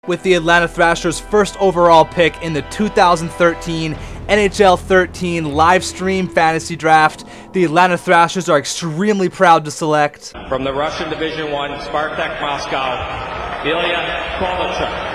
With the Atlanta Thrashers' first overall pick in the 2013 NHL 13 live stream fantasy draft, the Atlanta Thrashers are extremely proud to select from the Russian Division I, Spartak Moscow, Ilya Kovalchuk.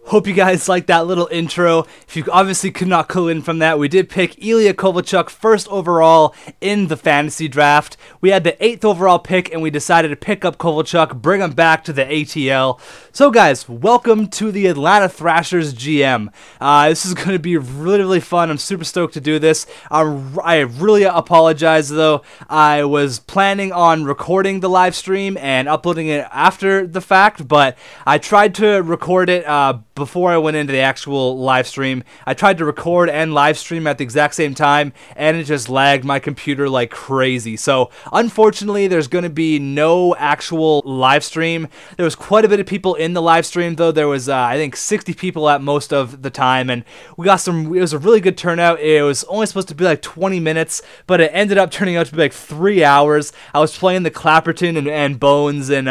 Hope you guys liked that little intro. If you obviously could not clue in from that, we did pick Ilya Kovalchuk first overall in the fantasy draft. We had the 8th overall pick, and we decided to pick up Kovalchuk, bring him back to the ATL. So guys, welcome to the Atlanta Thrashers GM. This is going to be really, really fun. I'm super stoked to do this. I really apologize though. I was planning on recording the live stream and uploading it after the fact, but I tried to record it before I went into the actual live stream. I tried to record and live stream at the exact same time, and it just lagged my computer like crazy. So unfortunately, there's going to be no actual live stream. There was quite a bit of people in the live stream though. There was I think 60 people at most of the time, and we got some. It was a really good turnout. It was only supposed to be like 20 minutes, but it ended up turning out to be like 3 hours. I was playing the Clapperton and Bones and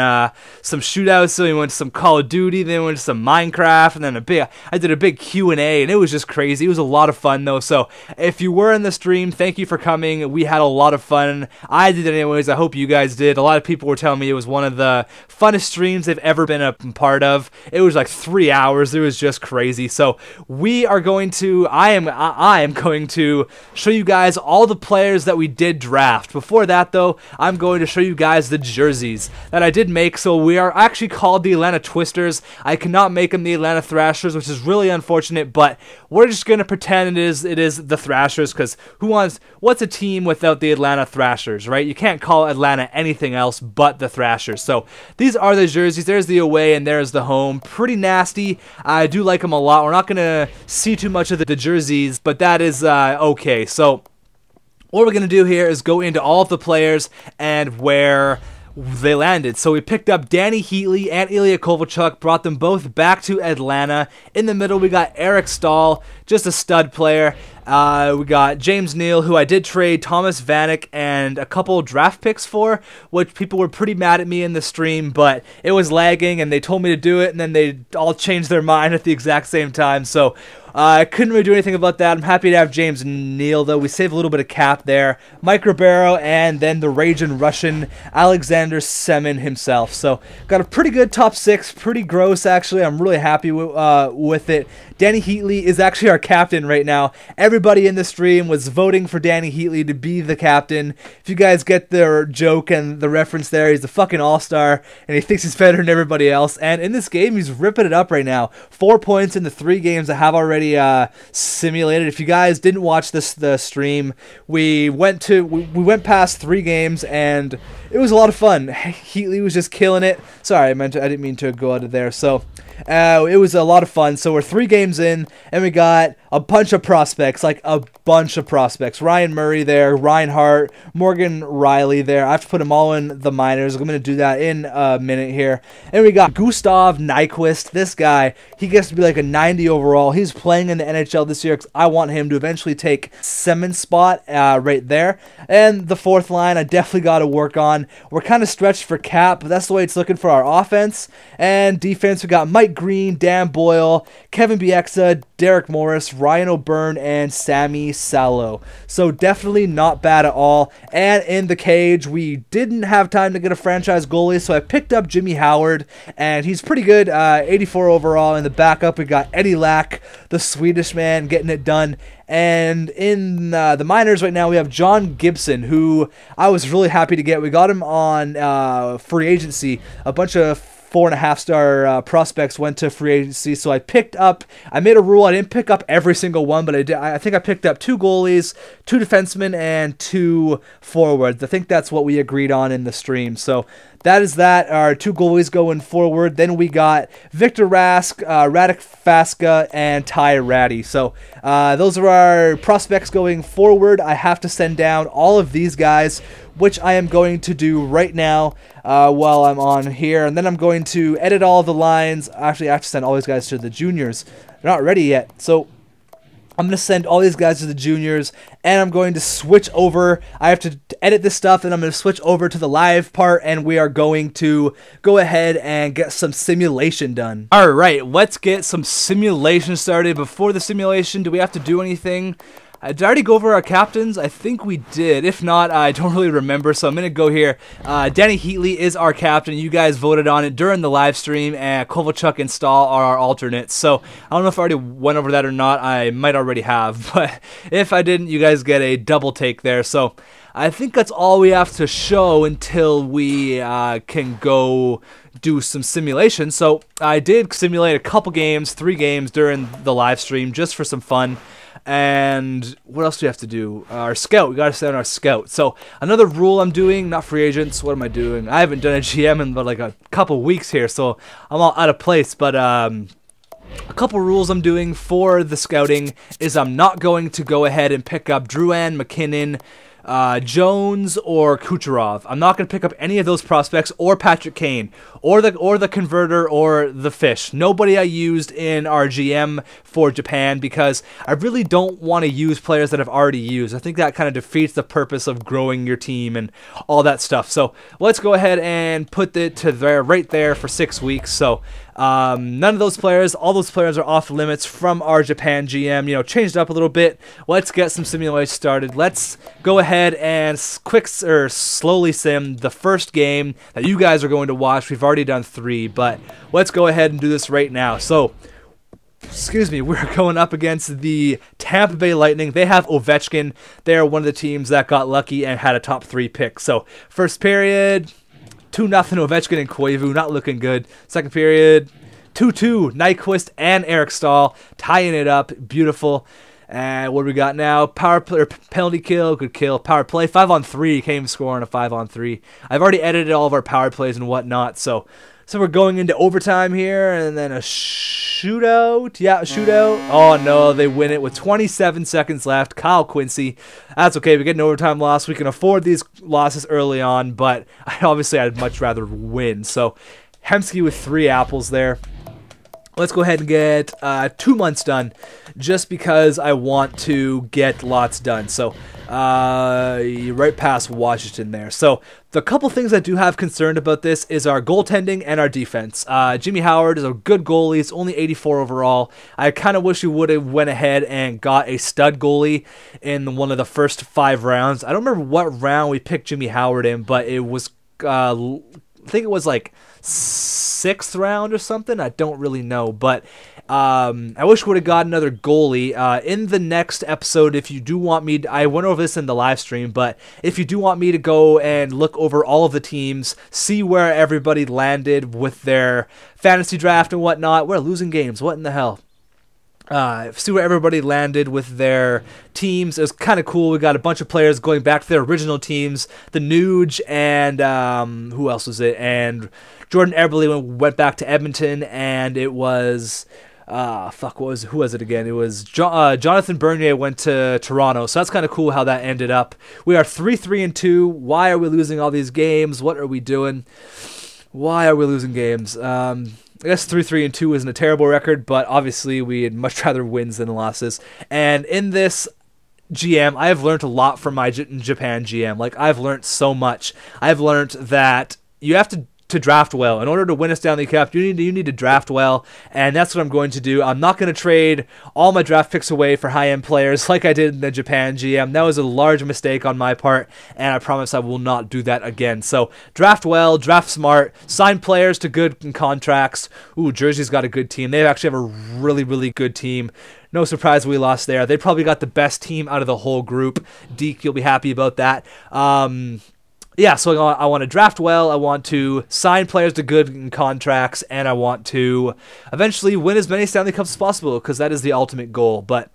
some shootouts. So we went to some Call of Duty, then we went to some Minecraft, and then I did a big Q&A, and it was just crazy. It was a lot of fun though. So if you were in the stream, thank you for coming. We had a lot of fun. I did it anyways. I hope you guys did. A lot of people were telling me it was one of the funnest streams they've ever been a part of. It was like 3 hours. It was just crazy. So I am going to show you guys all the players that we did draft. Before that though, I'm going to show you guys the jerseys that I did make. So we are actually called the Atlanta Twisters. I cannot make them the Atlanta Thrashers, which is really unfortunate, but we're just going to pretend it is the Thrashers, because what's a team without the Atlanta Thrashers, right? You can't call Atlanta anything else but the Thrashers. So these are the jerseys. There's the away and there's the home. Pretty nasty. I do like them a lot. We're not going to see too much of the jerseys, but that is okay. So what we're going to do here is go into all of the players and where they landed. So we picked up Danny Heatley and Ilya Kovalchuk, brought them both back to Atlanta. In the middle, we got Eric Stahl, just a stud player. We got James Neal, who I did trade Thomas Vanek and a couple draft picks for, which people were pretty mad at me in the stream, but it was lagging and they told me to do it, and then they all changed their mind at the exact same time. So I couldn't really do anything about that. I'm happy to have James Neal, though. We saved a little bit of cap there. Mike Ribeiro, and then the raging Russian Alexander Semin himself. So got a pretty good top 6. Pretty gross, actually. I'm really happy with it. Danny Heatley is actually our captain right now. Everybody in the stream was voting for Danny Heatley to be the captain. If you guys get the joke and the reference there, he's a fucking all-star, and he thinks he's better than everybody else. And in this game, he's ripping it up right now. 4 points in the 3 games I have already simulated. If you guys didn't watch the stream, we went past 3 games, and it was a lot of fun. Heatley was just killing it. Sorry, I didn't mean to go out of there. So it was a lot of fun. So we're 3 games in, and we got a bunch of prospects, like a bunch of prospects. Ryan Murray there, Reinhardt, Morgan Riley there. I have to put them all in the minors. I'm going to do that in a minute here. And we got Gustav Nyquist. This guy, he gets to be like a 90 overall. He's playing in the NHL this year because I want him to eventually take Semin's spot right there. And the 4th line, I definitely got to work on. We're kind of stretched for cap, but that's the way it's looking for our offense. And defense, we got Mike Green, Dan Boyle, Kevin Bieksa, Derek Morris, Ryan O'Byrne, and Sammy Salo. So definitely not bad at all. And in the cage, we didn't have time to get a franchise goalie, so I picked up Jimmy Howard, and he's pretty good, 84 overall. In the backup, we got Eddie Lack, the Swedish man, getting it done. And in the minors right now, we have John Gibson, who I was really happy to get. We got him on free agency. A bunch of 4.5-star prospects went to free agency, so I made a rule. I didn't pick up every single one, but I think I picked up 2 goalies, 2 defensemen, and 2 forwards. I think that's what we agreed on in the stream. So that is that. Our 2 goalies going forward. Then we got Victor Rask, Radek Faska, and Ty Ratty. So those are our prospects going forward. I have to send down all of these guys, which I am going to do right now while I'm on here. And then I'm going to edit all the lines. Actually, I have to send all these guys to the juniors. They're not ready yet. So I'm going to send all these guys to the juniors, and I'm going to switch over. I have to edit this stuff, and I'm going to switch over to the live part, and we are going to go ahead and get some simulation done. All right, let's get some simulation started. Before the simulation, do we have to do anything? Did I already go over our captains? I think we did. If not, I don't really remember, so I'm going to go here. Danny Heatley is our captain. You guys voted on it during the live stream, and Kovalchuk and Stahl are our alternates. So I don't know if I already went over that or not. I might already have, but if I didn't, you guys get a double take there. So I think that's all we have to show until we can go do some simulation. So I did simulate a couple games, 3 games during the live stream just for some fun. And what else do we have to do? Our scout. We got to stay on our scout. So another rule I'm doing, not free agents. What am I doing? I haven't done a GM in but like a couple weeks here, so I'm all out of place. But a couple rules I'm doing for the scouting is I'm not going to go ahead and pick up Drouin, McKinnon, Jones, or Kucherov. I'm not going to pick up any of those prospects, or Patrick Kane, or the converter, or the fish. Nobody I used in our GM for Japan, because I really don't want to use players that I've already used. I think that kind of defeats the purpose of growing your team and all that stuff. So let's go ahead and put it to there, right there for 6 weeks. So none of those players, all those players are off limits from our Japan GM, changed up a little bit. Let's get some simulation started. Let's go ahead and slowly sim the first game that you guys are going to watch. We've already done 3, but let's go ahead and do this right now. So, excuse me, we're going up against the Tampa Bay Lightning. They have Ovechkin. They're one of the teams that got lucky and had a top 3 pick. So, first period, 2-0 Ovechkin and Koivu, not looking good. Second period, 2-2 Nyquist and Eric Stahl, tying it up, beautiful. And what do we got now? Power play, or penalty kill, good kill. Power play, 5-on-3, can't even score on a 5-on-3. I've already edited all of our power plays and whatnot, so we're going into overtime here, and then a shootout. Yeah, a shootout. Oh, no, they win it with 27 seconds left. Kyle Quincy. That's okay. We get an overtime loss. We can afford these losses early on, but obviously I'd much rather win. So Hemsky with 3 apples there. Let's go ahead and get 2 months done, just because I want to get lots done. So right past Washington there. So the couple things I do have concerned about this is our goaltending and our defense. Jimmy Howard is a good goalie. It's only 84 overall. I kind of wish we would have went ahead and got a stud goalie in one of the first 5 rounds. I don't remember what round we picked Jimmy Howard in, but it was I think it was like 6th round or something. I don't really know, but I wish we would have got another goalie. In the next episode, if you do want me I went over this in the live stream, but if you do want me to go and look over all of the teams, see where everybody landed with their fantasy draft and whatnot, we're losing games. What in the hell? See where everybody landed with their teams. It was kind of cool. We got a bunch of players going back to their original teams. The Nuge and who else was it? And Jordan Eberle went back to Edmonton, and it was who was it again? It was Jonathan Bernier went to Toronto. So that's kind of cool how that ended up. We are 3-3-2. Why are we losing all these games? What are we doing? Why are we losing games? I guess 3-3-2 isn't a terrible record, but obviously we'd much rather wins than losses. And in this GM, I have learned a lot from my Japan GM. Like, I've learned so much. I've learned that you have to draft well. In order to win a Stanley Cup, you need to draft well, and that's what I'm going to do. I'm not going to trade all my draft picks away for high-end players like I did in the Japan GM. That was a large mistake on my part, and I promise I will not do that again. So draft well, draft smart, sign players to good contracts. Ooh, Jersey's got a good team. They actually have a really, really good team. No surprise we lost there. They probably got the best team out of the whole group. Deke, you'll be happy about that. Yeah, so I want to draft well, I want to sign players to good contracts, and I want to eventually win as many Stanley Cups as possible, because that is the ultimate goal. But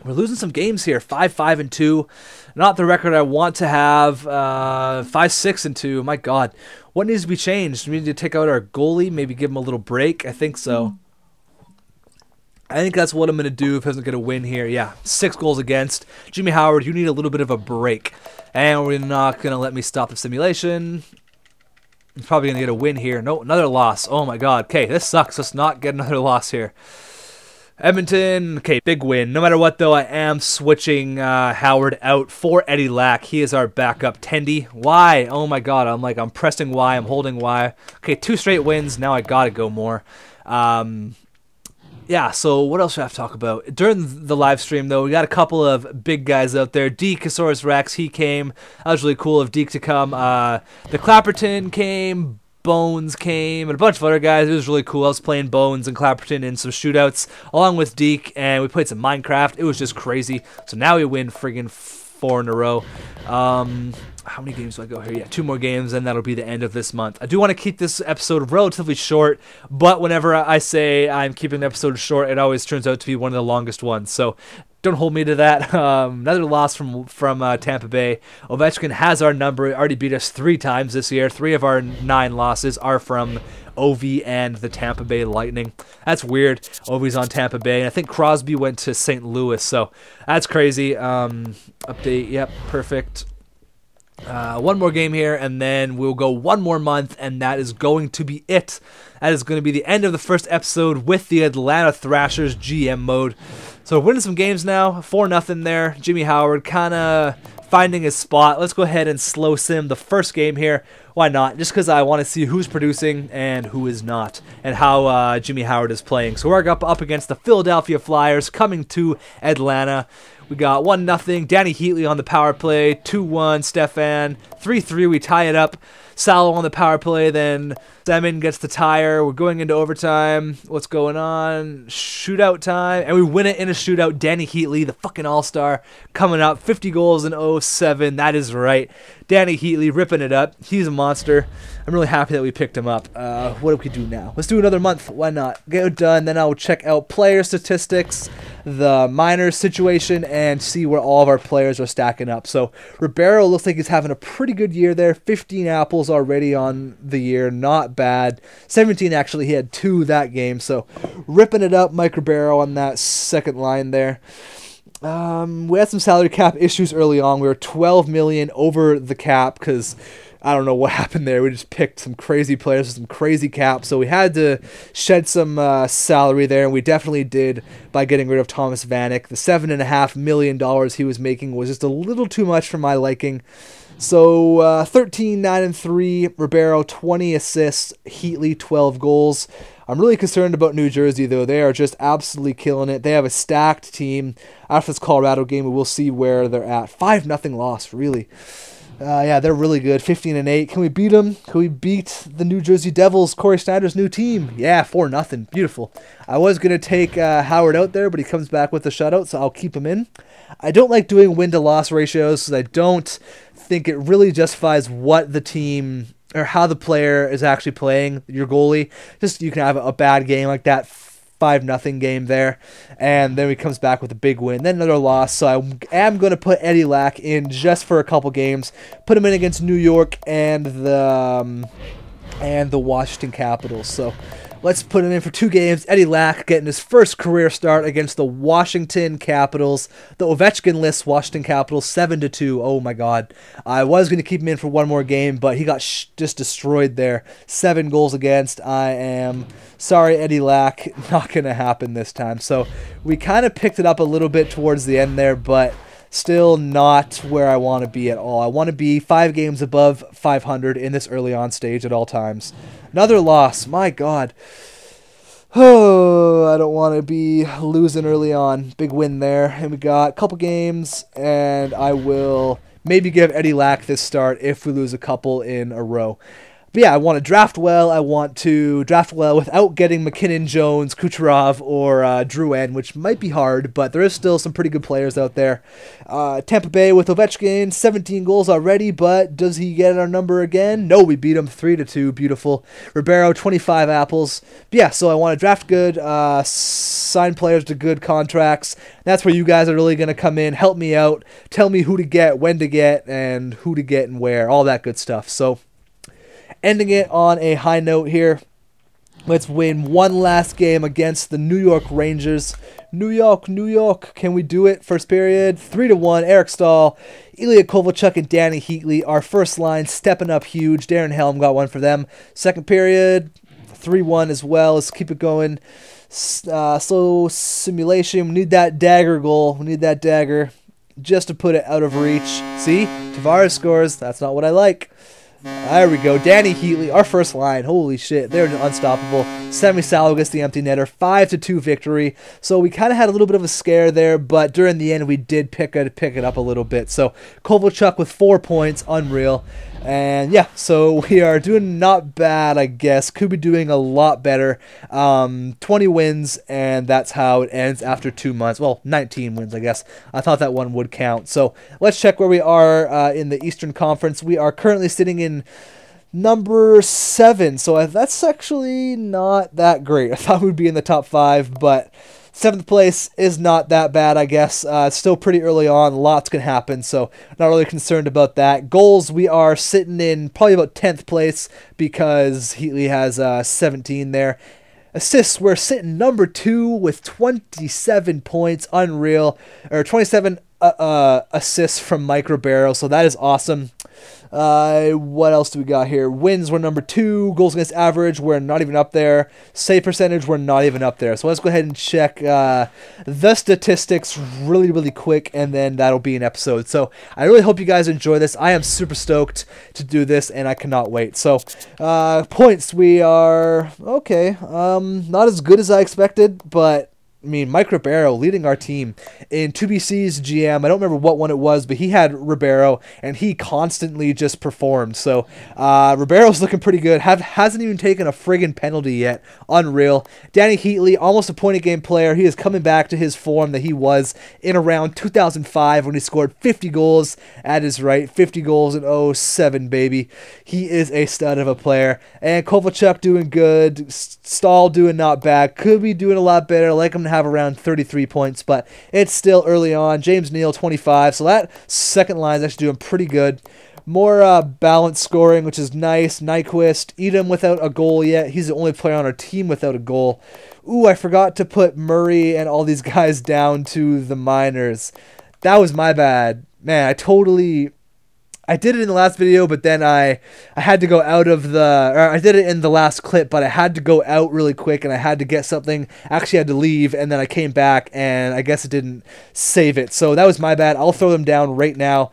we're losing some games here, 5-5-2. Not the record I want to have, 5-6-2. My God, what needs to be changed? We need to take out our goalie, maybe give him a little break. I think so. I think that's what I'm going to do if he doesn't get a win here. Yeah, 6 goals against. Jimmy Howard, you need a little bit of a break. And we're not going to let me stop the simulation. He's probably going to get a win here. No, another loss. Oh my God. Okay, this sucks. Let's not get another loss here. Edmonton, okay, big win. No matter what, though, I am switching Howard out for Eddie Lack. He is our backup Tendy. Why? Oh my god, I'm pressing Y, I'm holding Y. Okay, 2 straight wins. Now I gotta go more. Yeah, so what else do I have to talk about? During the live stream, though, we got a couple of big guys out there. Dekesaurus Rex, he came. That was really cool of Deke to come. The Clapperton came. Bones came, and a bunch of other guys. It was really cool. I was playing Bones and Clapperton in some shootouts, along with Deke, and we played some Minecraft. It was just crazy. So now we win friggin' 4 in a row. How many games do I go here? Yeah, 2 more games, and that'll be the end of this month. I do want to keep this episode relatively short, but whenever I say I'm keeping the episode short, it always turns out to be one of the longest ones. So don't hold me to that. Another loss from Tampa Bay. Ovechkin has our number. He already beat us 3 times this year. 3 of our 9 losses are from Ovi and the Tampa Bay Lightning. That's weird. Ovi's on Tampa Bay, and I think Crosby went to St. Louis, so that's crazy. Update, yep, perfect. 1 more game here, and then we'll go 1 more month, and that is going to be it. That is going to be the end of the first episode with the Atlanta Thrashers GM mode. So we're winning some games now, 4-0 there. Jimmy Howard kind of finding his spot. Let's go ahead and slow sim the first game here. Why not? Just because I want to see who's producing and who is not, and how Jimmy Howard is playing. So we're up against the Philadelphia Flyers coming to Atlanta. We got 1-0. Danny Heatley on the power play. 2-1. Stefan. 3-3. We tie it up. Salo on the power play. Then Semin gets the tire. We're going into overtime. What's going on? Shootout time. And we win it in a shootout. Danny Heatley, the fucking all-star, coming up. 50 goals in 07. That is right. Danny Heatley ripping it up. He's a monster. I'm really happy that we picked him up. What do we do now? Let's do another month. Why not? Get it done. Then I'll check out player statistics, the minors situation, and see where all of our players are stacking up. So Ribeiro looks like he's having a pretty good year there. 15 apples already on the year. Not bad. 17 actually. He had 2 that game. So ripping it up, Mike Ribeiro on that second line there. We had some salary cap issues early on. We were $12 million over the cap because I don't know what happened there. We just picked some crazy players with some crazy caps, so we had to shed some salary there, and we definitely did by getting rid of Thomas Vanek. The $7.5 million he was making was just a little too much for my liking. So 13, 9, and 3. Ribeiro 20 assists. Heatley 12 goals. I'm really concerned about New Jersey, though. They are just absolutely killing it. They have a stacked team. After this Colorado game, we'll see where they're at. 5-0 loss, really. Yeah, they're really good. 15-8. Can we beat them? Can we beat the New Jersey Devils, Corey Snyder's new team? Yeah, 4-0. Beautiful. I was going to take Howard out there, but he comes back with a shutout, so I'll keep him in. I don't like doing win-to-loss ratios because I don't think it really justifies what the team or how the player is actually playing, your goalie. Just you can have a bad game like that, 5-0 game there, and then he comes back with a big win, then another loss. So I am going to put Eddie Lack in just for a couple games, put him in against New York and the Washington Capitals. So let's put him in for 2 games. Eddie Lack getting his first career start against the Washington Capitals. The Ovechkin-less Washington Capitals, 7-2. Oh my God. I was going to keep him in for 1 more game, but he got just destroyed there. 7 goals against. I am sorry, Eddie Lack. Not going to happen this time. So we kind of picked it up a little bit towards the end there, but still not where I want to be at all. I want to be 5 games above 500 in this early on stage at all times. Another loss. My God. Oh, I don't want to be losing early on. Big win there. And we got a couple games, and I will maybe give Eddie Lack this start if we lose a couple in a row. But yeah, I want to draft well. I want to draft well without getting McKinnon, Jones, Kucherov, or Drouin, which might be hard, but there is still some pretty good players out there. Tampa Bay with Ovechkin, 17 goals already, but does he get our number again? No, we beat him 3-2. Beautiful. Ribeiro, 25 apples. But yeah, so I want to draft good, sign players to good contracts. That's where you guys are really going to come in, help me out, tell me who to get, when to get, and who to get and where, all that good stuff. So ending it on a high note here. Let's win one last game against the New York Rangers. New York. Can we do it? First period, 3-1. Eric Stahl, Ilya Kovalchuk, and Danny Heatley. Our first line stepping up huge. Darren Helm got one for them. Second period, 3-1 as well. Let's keep it going. Slow simulation. We need that dagger goal. We need that dagger just to put it out of reach. See? Tavares scores. That's not what I like. There we go. Danny Heatley, our first line. Holy shit, they're unstoppable. Semi Salo gets the empty netter. 5-2 victory. So we kind of had a little bit of a scare there, but during the end we did pick it up a little bit. So Kovalchuk with 4 points, unreal. And yeah, so we are doing not bad, I guess. Could be doing a lot better. 20 wins, and that's how it ends after 2 months. Well, 19 wins, I guess. I thought that one would count. So let's check where we are in the Eastern Conference. We are currently sitting in number 7, so that's actually not that great. I thought we'd be in the top 5, but 7th place is not that bad, I guess. It's still pretty early on. Lots can happen, so not really concerned about that. Goals, we are sitting in probably about 10th place because Heatley has 17 there. Assists, we're sitting number 2 with 27 points. Unreal. Or 27 assists from Mike Ribeiro, so that is awesome. What else do we got here? Wins, we're number 2. Goals against average, we're not even up there. Save percentage, we're not even up there. So let's go ahead and check the statistics really quick, and then that'll be an episode. So I really hope you guys enjoy this. I am super stoked to do this, and I cannot wait. So points, we are okay. Not as good as I expected, but I mean, Mike Ribeiro leading our team in 2BC's GM. I don't remember what one it was, but he had Ribeiro, and he constantly just performed. So Ribeiro's looking pretty good. Hasn't even taken a friggin' penalty yet. Unreal. Danny Heatley, almost a point-a-game player. He is coming back to his form that he was in around 2005 when he scored 50 goals at his right. 50 goals in 07, baby. He is a stud of a player. And Kovalchuk doing good. Stahl doing not bad. Could be doing a lot better. I like him to have around 33 points, but it's still early on. James Neal, 25. So that second line is actually doing pretty good. More balanced scoring, which is nice. Nyquist, Edom without a goal yet. He's the only player on our team without a goal. Ooh, I forgot to put Murray and all these guys down to the minors. That was my bad. Man, I did it in the last video, but then I had to go out of I did it in the last clip, but I had to go out really quick, and I had to get something. Actually, I had to leave, and then I came back, and I guess it didn't save it. So that was my bad. I'll throw them down right now.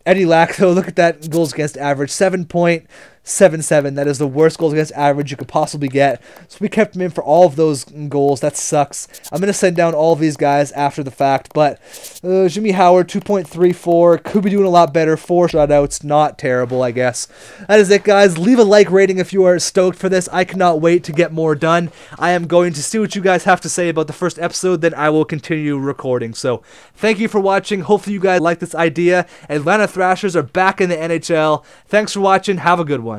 Eddie Lack, though, look at that goals against average, 7.77. That is the worst goals against average you could possibly get. So we kept him in for all of those goals. That sucks. I'm going to send down all of these guys after the fact. But Jimmy Howard, 2.34. Could be doing a lot better. 4 shutouts. Not terrible, I guess. That is it, guys. Leave a like rating if you are stoked for this. I cannot wait to get more done. I am going to see what you guys have to say about the first episode. Then I will continue recording. So thank you for watching. Hopefully you guys like this idea. Atlanta Thrashers are back in the NHL. Thanks for watching. Have a good one.